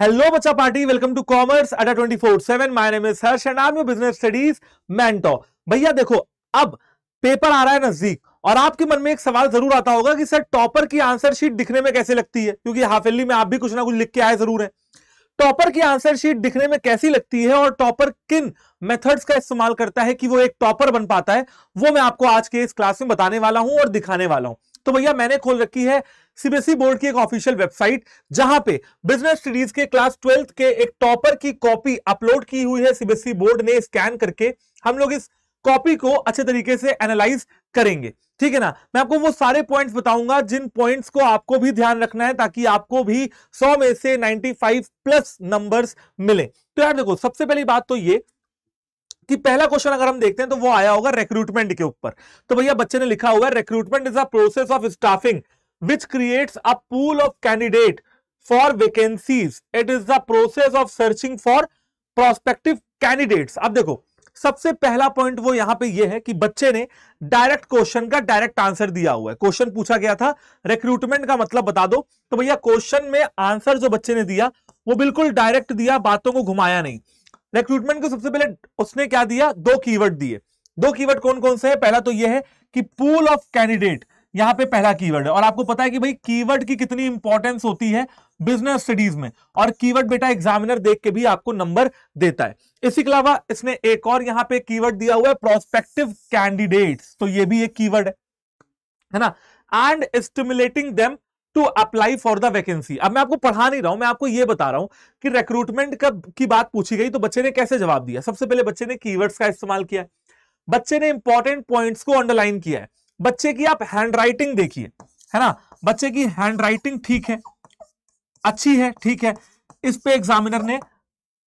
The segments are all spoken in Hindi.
हेलो बच्चा पार्टी, वेलकम टू कॉमर्स अड्डा 24/7। My name is Harsh and I am your business studies mentor. भैया देखो, अब पेपर आ रहा है नजदीक और आपके मन में एक सवाल जरूर आता होगा कि सर टॉपर की आंसर शीट दिखने में कैसे लगती है, क्योंकि हाफ ईयरली में आप भी कुछ ना कुछ लिख के आए जरूर है। टॉपर की आंसर शीट दिखने में कैसी लगती है और टॉपर किन मेथड्स का इस्तेमाल करता है कि वो एक टॉपर बन पाता है, वो मैं आपको आज के इस क्लास में बताने वाला हूं और दिखाने वाला हूं। तो भैया मैंने खोल रखी है सीबीएसई बोर्ड की एक ऑफिशियल वेबसाइट, जहां पे बिजनेस स्टडीज के क्लास 12th के एक टॉपर की कॉपी अपलोड की हुई है। सीबीएसई बोर्ड ने स्कैन करके हम लोग इस कॉपी को अच्छे तरीके से एनालाइज करेंगे, ठीक है ना। मैं आपको वो सारे पॉइंट्स बताऊंगा जिन पॉइंट्स को आपको भी ध्यान रखना है ताकि आपको भी 100 में से 95 प्लस नंबर्स मिले। तो यार देखो, सबसे पहली बात तो ये कि पहला क्वेश्चन अगर हम देखते हैं तो वो आया होगा रिक्रूटमेंट के ऊपर। तो भैया बच्चे ने लिखा हुआ है, recruitment is a process of staffing which creates a pool of candidate for vacancies. It is the process of searching for prospective candidates. अब देखो, सबसे पहला पॉइंट वो यहां पे ये है कि बच्चे ने डायरेक्ट क्वेश्चन का डायरेक्ट आंसर दिया हुआ है। क्वेश्चन पूछा गया था रिक्रूटमेंट का मतलब बता दो, तो भैया क्वेश्चन में आंसर जो बच्चे ने दिया वो बिल्कुल डायरेक्ट दिया, बातों को घुमाया नहीं। रिक्रूटमेंट को सबसे पहले उसने क्या दिया, दो कीवर्ड दिए। दो कीवर्ड कौन कौन से है? पहला तो ये है कि पूल ऑफ कैंडिडेट, यहां पे पहला कीवर्ड है। और आपको पता है कि भाई कीवर्ड की कितनी इंपॉर्टेंस होती है बिजनेस स्टडीज में, और कीवर्ड बेटा एग्जामिनर देख के भी आपको नंबर देता है। इसके अलावा इसने एक और यहां पे कीवर्ड दिया हुआ है, प्रोस्पेक्टिव कैंडिडेट्स, तो ये भी एक कीवर्ड है ना। And stimulating them to apply for the vacancy. अब मैं आपको पढ़ा नहीं रहा हूं, मैं आपको यह बता रहा हूं कि रिक्रूटमेंट की बात पूछी गई तो बच्चे ने कैसे जवाब दिया। सबसे पहले बच्चे ने कीवर्ड्स का इस्तेमाल किया है, बच्चे ने इंपॉर्टेंट पॉइंट्स को अंडरलाइन किया है। बच्चे की आप हैंडराइटिंग देखिए, है ना, बच्चे की हैंडराइटिंग ठीक है, अच्छी है, ठीक है। इस पे एग्जामिनर ने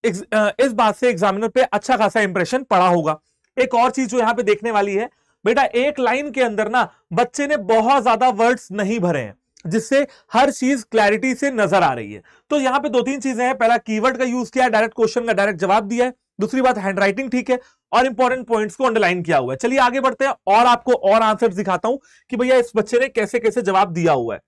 इस बात से एग्जामिनर पे अच्छा खासा इंप्रेशन पड़ा होगा। एक और चीज जो यहां पे देखने वाली है बेटा, एक लाइन के अंदर ना बच्चे ने बहुत ज्यादा वर्ड्स नहीं भरे हैं, जिससे हर चीज क्लैरिटी से नजर आ रही है। तो यहां पे दो तीन चीजें हैं, पहला कीवर्ड का यूज किया, डायरेक्ट क्वेश्चन का डायरेक्ट जवाब दिया है। दूसरी बात हैंडराइटिंग ठीक है और इंपॉर्टेंट पॉइंट्स को अंडरलाइन किया हुआ है। चलिए आगे बढ़ते हैं और आपको और आंसर दिखाता हूं कि भैया इस बच्चे ने कैसे कैसे जवाब दिया हुआ है।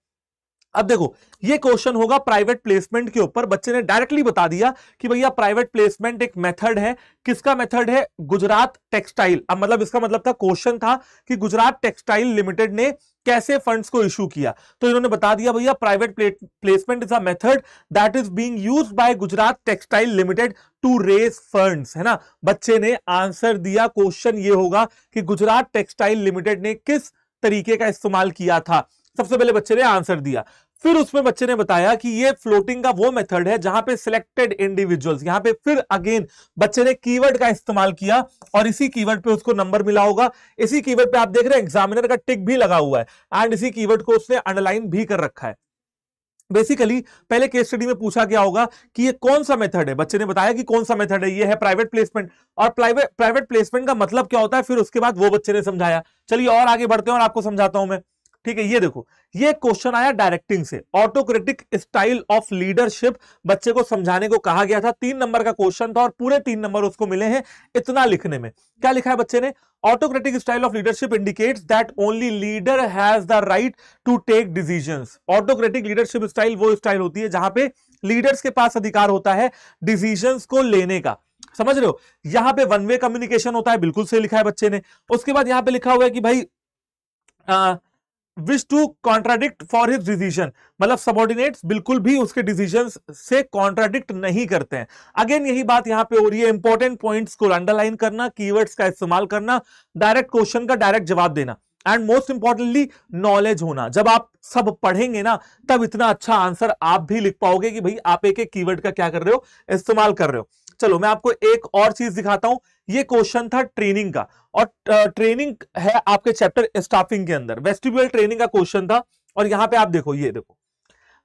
अब देखो, ये क्वेश्चन होगा प्राइवेट प्लेसमेंट के ऊपर। बच्चे ने डायरेक्टली बता दिया कि भैया प्राइवेट प्लेसमेंट एक मेथड है। किसका मेथड है? गुजरात टेक्सटाइल। अब मतलब इसका मतलब था, क्वेश्चन था कि गुजरात टेक्सटाइल लिमिटेड ने कैसे फंड्स को इशू किया, तो इन्होंने बता दिया भैया private placement is a method that is being used by Gujarat textile limited to raise funds, है ना। बच्चे ने आंसर दिया, क्वेश्चन ये होगा कि गुजरात टेक्सटाइल लिमिटेड ने किस तरीके का इस्तेमाल किया था। सबसे पहले बच्चे ने आंसर दिया, फिर उसमें बच्चे ने बताया कि ये फ्लोटिंग का वो मेथड है जहां पे सिलेक्टेड इंडिविजुअल्स, यहां पे फिर अगेन बच्चे ने कीवर्ड का इस्तेमाल किया और इसी कीवर्ड पे उसको नंबर मिला होगा। इसी कीवर्ड पे आप देख रहे हैं एग्जामिनर का टिक भी लगा हुआ है एंड इसी कीवर्ड को उसने अंडरलाइन भी कर रखा है। बेसिकली पहले केस स्टडी में पूछा गया होगा कि ये कौन सा मेथड है, बच्चे ने बताया कि कौन सा मेथड है, ये है प्राइवेट प्लेसमेंट। और प्राइवेट प्लेसमेंट का मतलब क्या होता है, फिर उसके बाद वो बच्चे ने समझाया। चलिए और आगे बढ़ते हैं और आपको समझाता हूं मैं, ठीक है। ये देखो, ये क्वेश्चन आया डायरेक्टिंग से, ऑटोक्रेटिक स्टाइल ऑफ लीडरशिप बच्चे को समझाने को कहा गया था। 3 नंबर का क्वेश्चन था और पूरे 3 नंबर उसको मिले हैं इतना लिखने में। क्या लिखा है बच्चे ने? Autocratic style of leadership indicates that only leader has the right to take decisions. Autocratic leadership style वो स्टाइल होती है जहां पे लीडर्स के पास अधिकार होता है डिसीजंस को लेने का। समझ रहे हो? यहां पे वन वे कम्युनिकेशन होता है, बिल्कुल सही लिखा है बच्चे ने। उसके बाद यहां पे लिखा हुआ है कि भाई wish to contradict for his decision, मतलब सबॉर्डिनेट्स बिल्कुल भी उसके डिसीजन से कॉन्ट्राडिक्ट नहीं करते हैं। अगेन यही बात यहां पे हो रही है, इंपॉर्टेंट पॉइंट्स को अंडरलाइन करना, कीवर्ड्स का इस्तेमाल करना, डायरेक्ट क्वेश्चन का डायरेक्ट जवाब देना एंड मोस्ट इंपॉर्टेंटली नॉलेज होना। जब आप सब पढ़ेंगे ना तब इतना अच्छा आंसर आप भी लिख पाओगे कि भाई आप एक एक कीवर्ड का क्या कर रहे हो, इस्तेमाल कर रहे हो। चलो मैं आपको एक और चीज दिखाता हूं। ये क्वेश्चन था ट्रेनिंग का और ट्रेनिंग है आपके चैप्टर स्टाफिंग के अंदर। वेस्टिब्यूल ट्रेनिंग का क्वेश्चन था और यहां पे आप देखो, ये देखो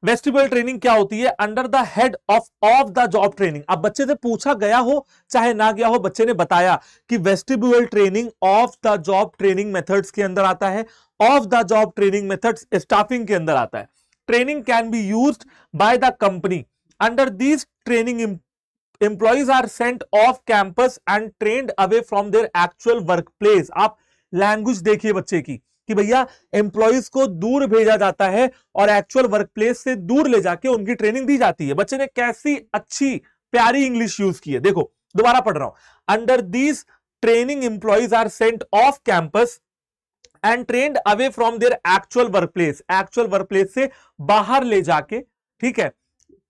वेस्टिब्यूल ट्रेनिंग क्या होती है? Under the head of the job training. अब बच्चे से पूछा गया हो चाहे ना गया हो, बच्चे ने बताया कि vestibule training of the job training methods के अंदर आता है, of the job training methods staffing के अंदर आता है। Training can be used by the company under these training employees are sent off campus and trained away from their actual workplace। आप लैंग्वेज देखिए बच्चे की, कि भैया एम्प्लॉइज को दूर भेजा जाता है और एक्चुअल वर्क प्लेस से दूर ले जाके उनकी ट्रेनिंग दी जाती है। बच्चे ने कैसी अच्छी प्यारी इंग्लिश यूज की है, देखो दोबारा पढ़ रहा हूं। Under these training employees are sent off campus and trained away from their actual work place, actual work place से बाहर ले जाके, ठीक है,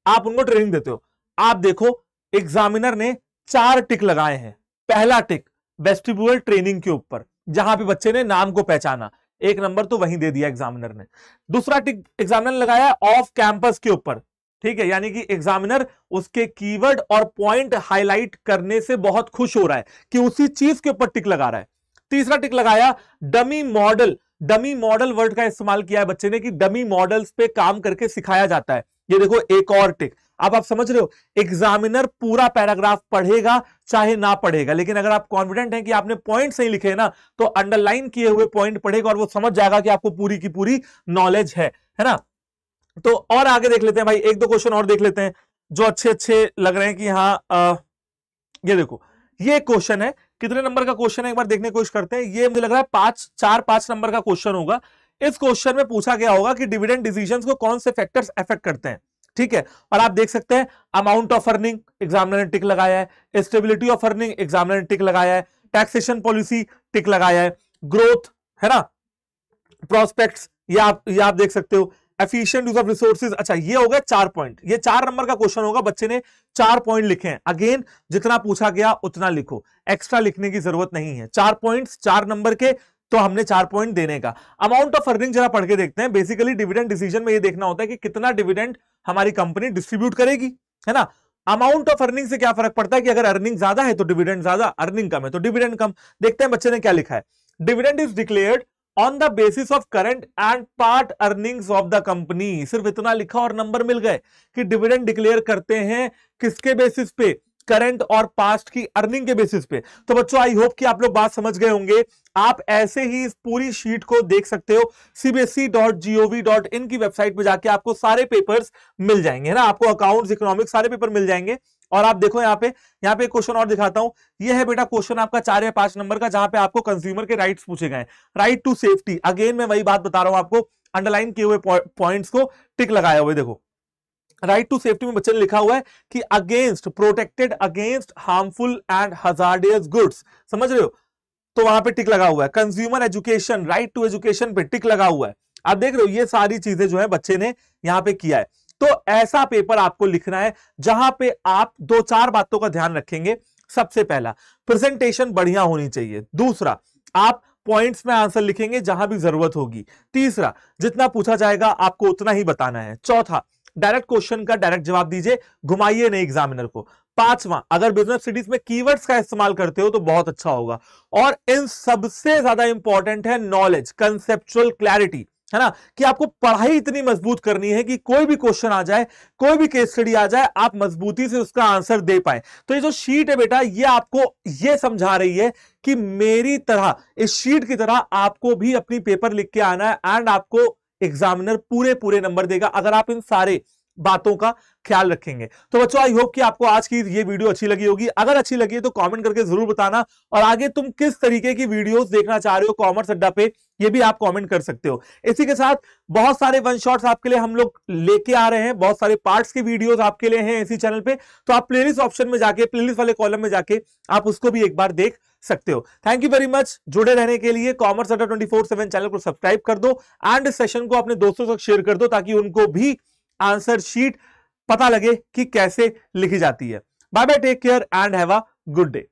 आप उनको ट्रेनिंग देते हो। आप देखो एग्जामिनर ने 4 टिक लगाए हैं। पहला टिक वेस्टिब्यूल ट्रेनिंग के ऊपर, जहां पे बच्चे ने नाम को पहचाना, 1 नंबर तो वहीं दे दिया एग्जामिनर ने। दूसरा टिक एग्जामिनर ने लगाया ऑफ कैंपस के ऊपर, ठीक है, यानी कि एग्जामिनर उसके कीवर्ड और पॉइंट हाईलाइट करने से बहुत खुश हो रहा है कि उसी चीज के ऊपर टिक लगा रहा है। तीसरा टिक लगाया dummy model, dummy model word का इस्तेमाल किया है बच्चे ने कि डमी मॉडल्स पे काम करके सिखाया जाता है। ये देखो एक और टिक। अब आप समझ रहे हो एग्जामिनर पूरा पैराग्राफ पढ़ेगा चाहे ना पढ़ेगा, लेकिन अगर आप कॉन्फिडेंट हैं कि आपने पॉइंट सही लिखे हैं ना, तो अंडरलाइन किए हुए पॉइंट पढ़ेगा और वो समझ जाएगा कि आपको पूरी की पूरी नॉलेज है ना। तो और आगे देख लेते हैं भाई, 1-2 क्वेश्चन और देख लेते हैं जो अच्छे अच्छे लग रहे हैं कि हाँ ये देखो, ये क्वेश्चन है, कितने नंबर का क्वेश्चन है एक बार देखने की कोशिश करते हैं। ये मुझे लग रहा है 4-5 नंबर का क्वेश्चन होगा। इस क्वेश्चन में पूछा गया होगा कि डिविडेंड डिसीजंस को कौन से फैक्टर्स अफेक्ट करते हैं, ठीक है। और आप देख सकते हैं अमाउंट ऑफ अर्निंग एग्जामिनर ने टिक लगाया है, स्टेबिलिटी ऑफ अर्निंग एग्जामिनर ने टिक लगाया है, टैक्सेशन पॉलिसी टिक लगाया है, ग्रोथ है ना, प्रोस्पेक्ट्स ये आप देख सकते हो, एफिशिएंट यूज ऑफ रिसोर्सेज। अच्छा ये हो गया 4 पॉइंट, ये 4 नंबर का क्वेश्चन होगा, बच्चे ने 4 पॉइंट लिखे हैं। अगेन जितना पूछा गया उतना लिखो, एक्स्ट्रा लिखने की जरूरत नहीं है। 4 पॉइंट्स 4 नंबर के, तो हमने 4 पॉइंट देने का। अमाउंट ऑफ अर्निंग जरा पढ़ के देखते हैं। बेसिकली डिविडेंड डिसीजन में ये देखना होता है कि कितना डिविडेंड हमारी कंपनी डिस्ट्रीब्यूट करेगी, है ना। अमाउंट ऑफ अर्निंग से क्या फर्क पड़ता है कि अगर अर्निंग ज्यादा है तो डिविडेंड ज्यादा, अर्निंग कम है तो डिविडेंड कम। देखते हैं बच्चे ने क्या लिखा है। Dividend is declared on the basis of current and part earnings of the company. सिर्फ इतना लिखा और नंबर मिल गए कि डिविडेंड डिक्लेयर करते हैं किसके बेसिस पे, करंट और पास्ट की अर्निंग के बेसिस पे। तो बच्चों आई होप कि आप लोग बात समझ गए होंगे। आप ऐसे ही इस पूरी शीट को देख सकते हो, cbse.gov.in की वेबसाइट पे जाके आपको सारे पेपर्स मिल जाएंगे, है ना। आपको अकाउंट्स, इकोनॉमिक्स सारे पेपर मिल जाएंगे। और आप देखो यहाँ पे क्वेश्चन और दिखाता हूं। ये है बेटा क्वेश्चन आपका 4 या 5 नंबर का, जहां पे आपको कंज्यूमर के राइट्स पूछे गए। राइट टू सेफ्टी, अगेन मैं वही बात बता रहा हूं आपको, अंडरलाइन किए हुए पॉइंट्स को टिक लगाया हुआ। देखो राइट टू सेफ्टी में बच्चे ने लिखा हुआ है कि against, protected against harmful and hazardous goods, समझ रहे हो, तो वहां पे टिक लगा हुआ है। Consumer education, right to education पे टिक लगा हुआ है। आप देख रहे हो ये सारी चीजें जो है बच्चे ने यहां पे किया है। तो ऐसा पेपर आपको लिखना है जहां पे आप 2-4 बातों का ध्यान रखेंगे। सबसे पहला, प्रेजेंटेशन बढ़िया होनी चाहिए। दूसरा, आप पॉइंट्स में आंसर लिखेंगे जहां भी जरूरत होगी। तीसरा, जितना पूछा जाएगा आपको उतना ही बताना है। चौथा, डायरेक्ट क्वेश्चन का डायरेक्ट जवाब दीजिए, घुमाइए नहीं एग्जामिनर को। 5वां, अगर बिजनेस स्टडीज में कीवर्ड्स का इस्तेमाल करते हो तो बहुत अच्छा होगा। और इन सबसे ज्यादा इंपॉर्टेंट है नॉलेज, कंसेप्चुअल क्लैरिटी, है ना, कि आपको पढ़ाई इतनी मजबूत करनी है कि कोई भी क्वेश्चन आ जाए, कोई भी केस स्टडी आ जाए, आप मजबूती से उसका आंसर दे पाए। तो ये जो शीट है बेटा, ये आपको ये समझा रही है कि मेरी तरह, इस शीट की तरह आपको भी अपनी पेपर लिख के आना है एंड आपको एग्जामिनर पूरे नंबर देगा अगर आप इन सारे बातों का ख्याल रखेंगे। तो बच्चों आई होप कि आपको आज की ये वीडियो अच्छी लगी होगी। अगर अच्छी लगी है तो कमेंट करके जरूर बताना, और आगे तुम किस तरीके की वीडियोस देखना चाह रहे हो कॉमर्स अड्डा पे, ये भी आप कमेंट कर सकते हो। इसी के साथ बहुत सारे वन शॉट्स आपके लिए हम लोग लेके आ रहे हैं, बहुत सारे पार्ट्स की वीडियोस आपके लिए हैं इसी चैनल पे। तो आप प्लेलिस्ट ऑप्शन में जाके, प्लेलिस्ट वाले कॉलम में जाके आप उसको भी एक बार देख सकते हो। थैंक यू वेरी मच जुड़े रहने के लिए। कॉमर्स अड्डा 24/7 चैनल को सब्सक्राइब कर दो एंड सेशन को अपने दोस्तों तक शेयर कर दो, ताकि उनको भी आंसर शीट पता लगे कि कैसे लिखी जाती है। Bye bye, take care and have a good day.